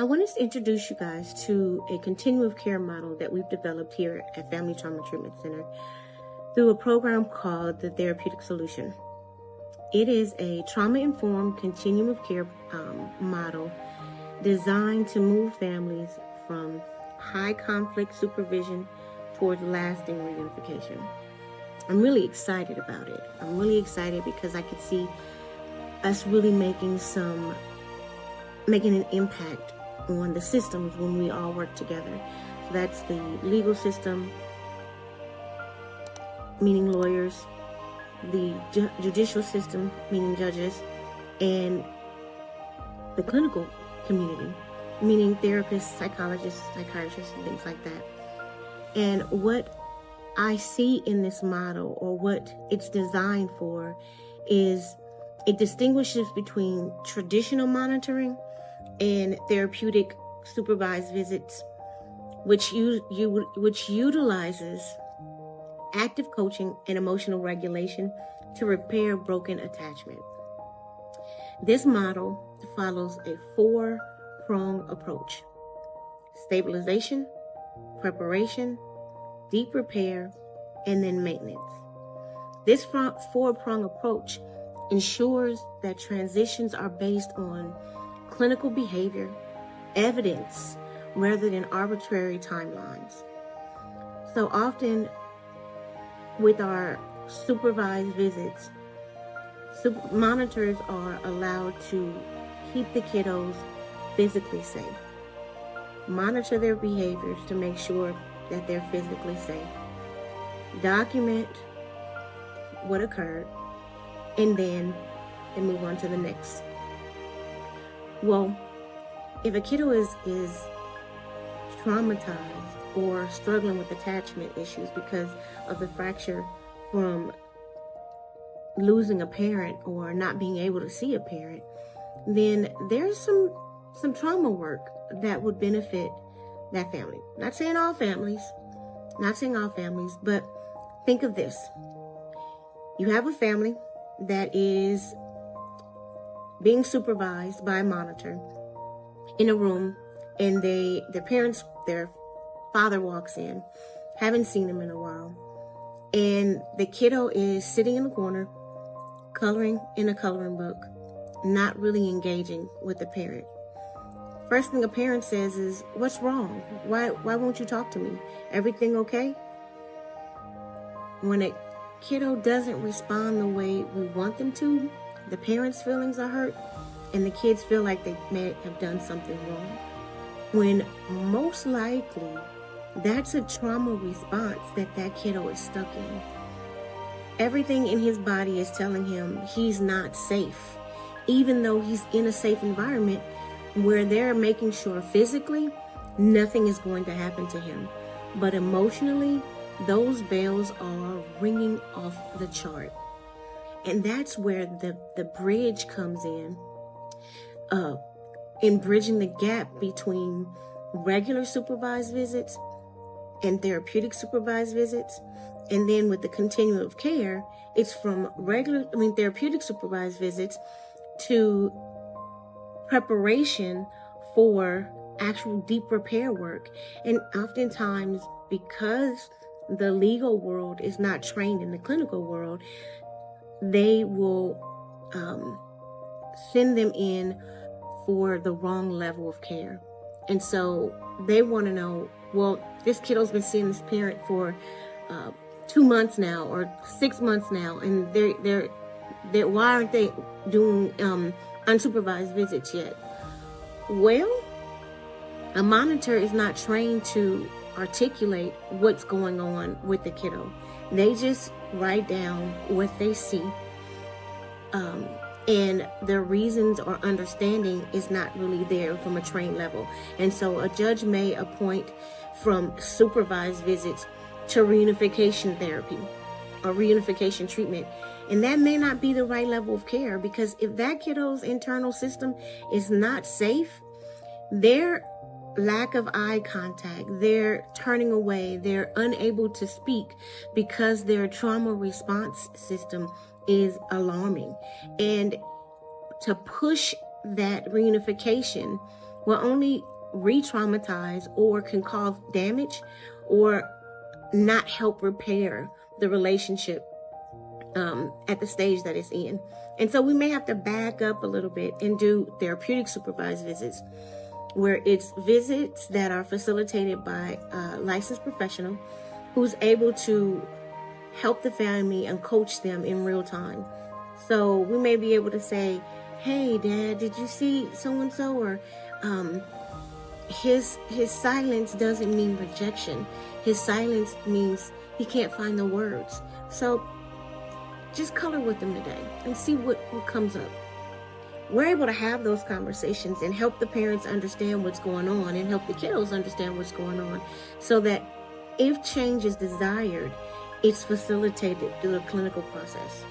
wanted to introduce you guys to a continuum of care model that we've developed here at Family Trauma Treatment Center through a program called the Therapeutic Solution. It is a trauma-informed continuum of care model designed to move families from high conflict supervision towards lasting reunification. I'm really excited about it. I'm really excited because I could see us really making an impact on the systems when we all work together. So that's the legal system, meaning lawyers, the judicial system, meaning judges, and the clinical community, meaning therapists, psychologists, psychiatrists, and things like that. And what I see in this model, or what it's designed for, is it distinguishes between traditional monitoring and therapeutic supervised visits, which utilizes active coaching and emotional regulation to repair broken attachment. This model follows a 4-prong approach: stabilization, preparation, deep repair, and then maintenance. This 4-prong approach ensures that transitions are based on clinical behavior, evidence, rather than arbitrary timelines. So often with our supervised visits, monitors are allowed to keep the kiddos physically safe, monitor their behaviors to make sure that they're physically safe, document what occurred, and then they move on to the next. Well, if a kiddo is traumatized or struggling with attachment issues because of the fracture from losing a parent or not being able to see a parent, then there's some trauma work that would benefit that family. Not saying all families, but think of this. You have a family that is being supervised by a monitor in a room, and their father walks in, haven't seen him in a while, and the kiddo is sitting in the corner, coloring in a coloring book, not really engaging with the parent. First thing a parent says is, "What's wrong? Why won't you talk to me? Everything okay?" When a kiddo doesn't respond the way we want them to, the parents' feelings are hurt, and the kids feel like they may have done something wrong, when most likely that's a trauma response that kiddo is stuck in. Everything in his body is telling him he's not safe, even though he's in a safe environment where they're making sure physically nothing is going to happen to him. But emotionally, those bells are ringing off the chart. And that's where the bridge comes in bridging the gap between regular supervised visits and therapeutic supervised visits. And then with the continuum of care, it's from therapeutic supervised visits to preparation for actual deep repair work. And oftentimes, because the legal world is not trained in the clinical world, they will send them in for the wrong level of care. And so they want to know, well, this kiddo's been seeing this parent for 2 months now or 6 months now, and they're why aren't they doing unsupervised visits yet? Well, a monitor is not trained to articulate what's going on with the kiddo. They just write down what they see, and their reasons or understanding is not really there from a trained level. And so a judge may appoint from supervised visits to reunification therapy or reunification treatment. And that may not be the right level of care, because if that kiddo's internal system is not safe, their lack of eye contact, they're turning away, they're unable to speak because their trauma response system is alarming. And to push that reunification will only re-traumatize or can cause damage or not help repair the relationship at the stage that it's in. And so we may have to back up a little bit and do therapeutic supervised visits, where it's visits that are facilitated by a licensed professional who's able to help the family and coach them in real time. So we may be able to say, hey, Dad, did you see so-and-so? Or his silence doesn't mean rejection. His silence means he can't find the words. So just color with them today and see what comes up. We're able to have those conversations and help the parents understand what's going on and help the kiddos understand what's going on, so that if change is desired, it's facilitated through the clinical process.